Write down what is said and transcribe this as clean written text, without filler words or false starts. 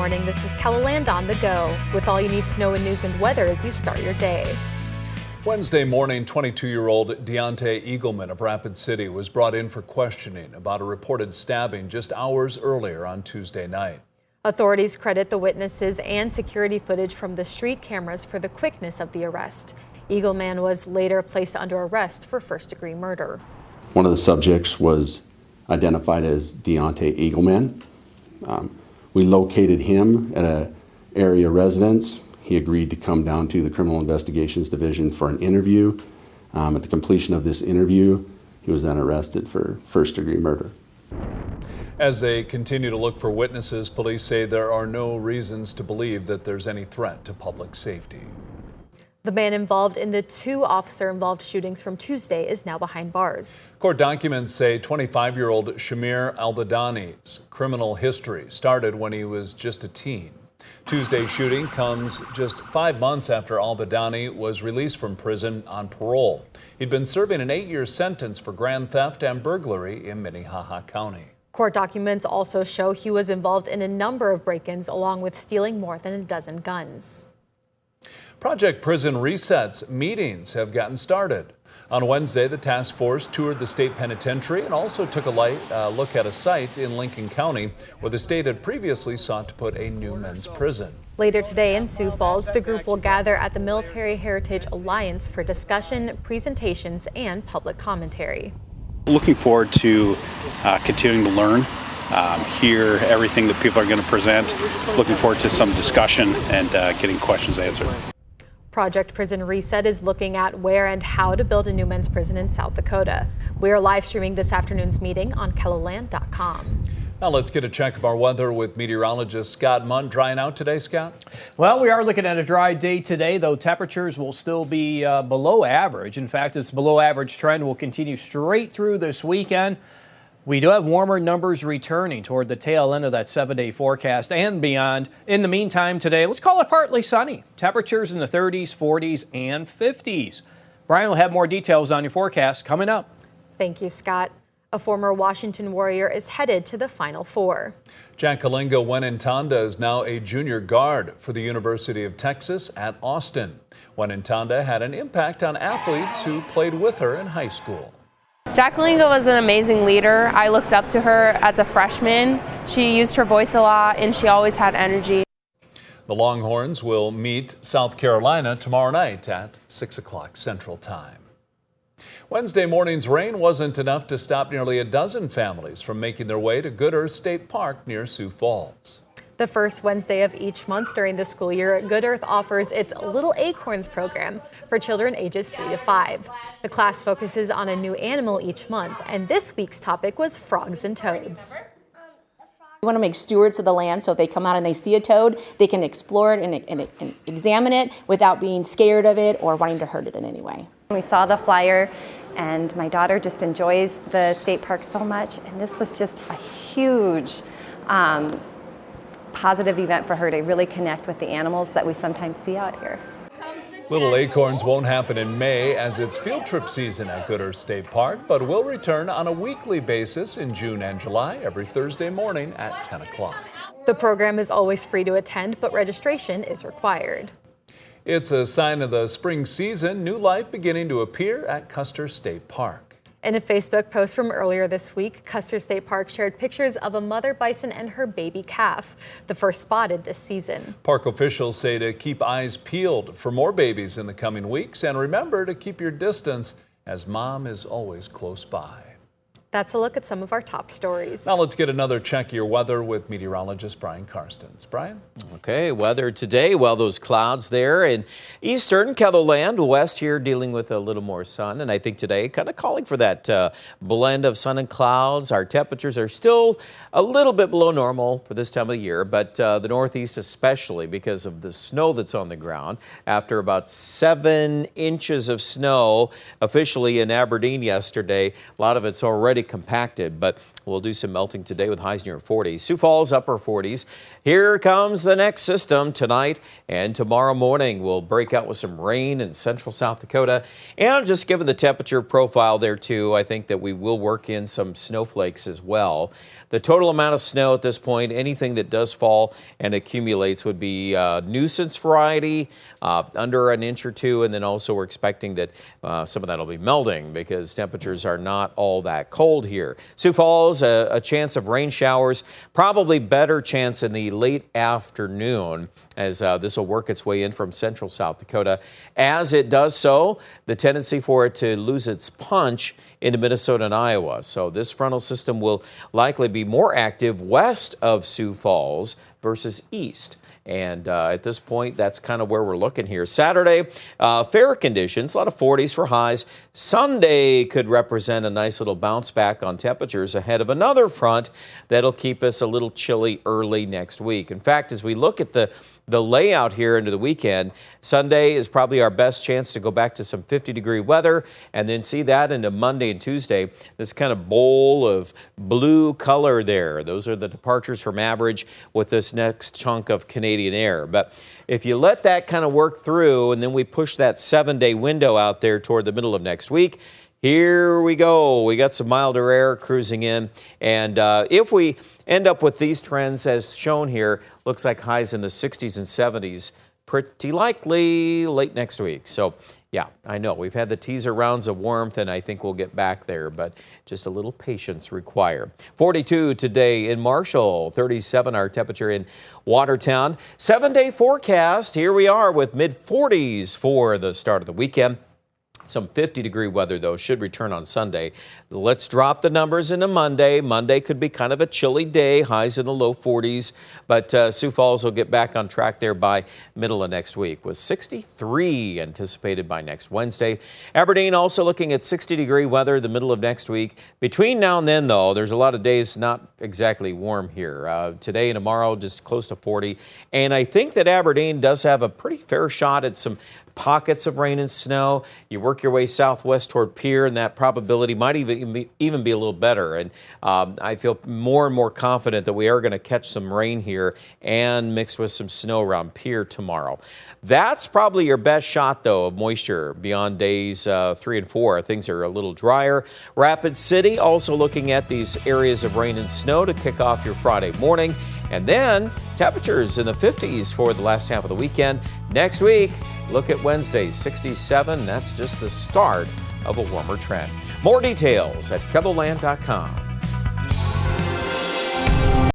morning. This is KELOLAND on the go with all you need to know in news and weather as you start your day. Wednesday morning, 22-year-old Deontay Eagleman of Rapid City was brought in for questioning about a reported stabbing just hours earlier on Tuesday night. Authorities credit the witnesses and security footage from the street cameras for the quickness of the arrest. Eagleman was later placed under arrest for first-degree murder. One of the subjects was identified as Deontay Eagleman. We located him at an area residence. He agreed to come down to the Criminal Investigations Division for an interview. At the completion of this interview, he was then arrested for first-degree murder. As they continue to look for witnesses, police say there are no reasons to believe that there's any threat to public safety. The man involved in the two officer-involved shootings from Tuesday is now behind bars. Court documents say 25-year-old Shamir Al-Badani's criminal history started when he was just a teen. Tuesday's shooting comes just 5 months after Al-Badani was released from prison on parole. He'd been serving an 8-year sentence for grand theft and burglary in Minnehaha County. Court documents also show he was involved in a number of break-ins along with stealing more than a dozen guns. Project Prison Resets meetings have gotten started. On Wednesday, the task force toured the state penitentiary and also took a look at a site in Lincoln County where the state had previously sought to put a new men's prison. Later today in Sioux Falls, the group will gather at the Military Heritage Alliance for discussion, presentations, and public commentary. Looking forward to continuing to learn, hear everything that people are going to present. Looking forward to some discussion and getting questions answered. Project Prison Reset is looking at where and how to build a new men's prison in South Dakota. We are live streaming this afternoon's meeting on KELOLAND.com. Now let's get a check of our weather with meteorologist Scott Mundt. Drying out today, Scott? Well, we are looking at a dry day today, though temperatures will still be below average. In fact, this below average trend will continue straight through this weekend. We do have warmer numbers returning toward the tail end of that 7-day forecast and beyond. In the meantime today, let's call it partly sunny. Temperatures in the 30s, 40s, and 50s. Brian will have more details on your forecast coming up. Thank you, Scott. A former Washington Warrior is headed to the Final Four. Jacqueline Wenentanda is now a junior guard for the University of Texas at Austin. Wenentanda had an impact on athletes who played with her in high school. Jacqueline was an amazing leader. I looked up to her as a freshman. She used her voice a lot and she always had energy. The Longhorns will meet South Carolina tomorrow night at 6 o'clock Central Time. Wednesday morning's rain wasn't enough to stop nearly a dozen families from making their way to Good Earth State Park near Sioux Falls. The first Wednesday of each month during the school year, Good Earth offers its Little Acorns program for children ages 3 to 5. The class focuses on a new animal each month, and this week's topic was frogs and toads. We want to make stewards of the land, so if they come out and they see a toad, they can explore it and examine it without being scared of it or wanting to hurt it in any way. We saw the flyer, and my daughter just enjoys the state park so much, and this was just a huge positive event for her to really connect with the animals that we sometimes see out here. Little Acorns won't happen in May as it's field trip season at Good Earth State Park, but will return on a weekly basis in June and July every Thursday morning at 10 o'clock. The program is always free to attend, but registration is required. It's a sign of the spring season, new life beginning to appear at Custer State Park. In a Facebook post from earlier this week, Custer State Park shared pictures of a mother bison and her baby calf, the first spotted this season. Park officials say to keep eyes peeled for more babies in the coming weeks, and remember to keep your distance as mom is always close by. That's a look at some of our top stories. Now let's get another check of your weather with meteorologist Brian Karstens. Brian? Okay, weather today, well, those clouds there in eastern KELOLAND, west here dealing with a little more sun. And I think today kind of calling for that blend of sun and clouds. Our temperatures are still a little bit below normal for this time of the year, but the northeast especially because of the snow that's on the ground. After about 7 inches of snow officially in Aberdeen yesterday, a lot of it's already compacted, but We'll do some melting today with highs near 40. Sioux Falls, upper 40s. Here comes the next system tonight and tomorrow morning. We'll break out with some rain in central South Dakota. And just given the temperature profile there, too, I think that we will work in some snowflakes as well. The total amount of snow at this point, anything that does fall and accumulates, would be nuisance variety, under an inch or two. And then also we're expecting that some of that will be melting because temperatures are not all that cold here. Sioux Falls, a chance of rain showers, probably better chance in the late afternoon as this will work its way in from central South Dakota. As it does so, the tendency for it to lose its punch into Minnesota and Iowa. So this frontal system will likely be more active west of Sioux Falls versus east. And at this point, that's kind of where we're looking here. Saturday, fair conditions, a lot of 40s for highs. Sunday could represent a nice little bounce back on temperatures ahead of another front that'll keep us a little chilly early next week. In fact, as we look at the layout here into the weekend, Sunday is probably our best chance to go back to some 50-degree weather and then see that into Monday and Tuesday. This kind of bowl of blue color there. Those are the departures from average with this next chunk of Canadian air. But if you let that kind of work through and then we push that 7-day window out there toward the middle of next week, here we go. We got some milder air cruising in. And if we end up with these trends as shown here, looks like highs in the 60s and 70s, pretty likely late next week. So, yeah, I know we've had the teaser rounds of warmth, and I think we'll get back there, but just a little patience required. 42 today in Marshall, 37 our temperature in Watertown. 7-day forecast. Here we are with mid-40s for the start of the weekend. Some 50-degree weather, though, should return on Sunday. Let's drop the numbers into Monday. Monday could be kind of a chilly day, highs in the low 40s. But Sioux Falls will get back on track there by middle of next week with 63 anticipated by next Wednesday. Aberdeen also looking at 60-degree weather the middle of next week. Between now and then, though, there's a lot of days not exactly warm here. Today and tomorrow, just close to 40. And I think that Aberdeen does have a pretty fair shot at some pockets of rain and snow. You work your way southwest toward Pierre, and that probability might even be a little better. And I feel more and more confident that we are going to catch some rain here and mixed with some snow around Pierre tomorrow. That's probably your best shot, though, of moisture beyond days 3 and 4. Things are a little drier. Rapid City also looking at these areas of rain and snow to kick off your Friday morning. And then temperatures in the 50s for the last half of the weekend. Next week, look at Wednesday, 67. That's just the start of a warmer trend. More details at KELOLAND.com.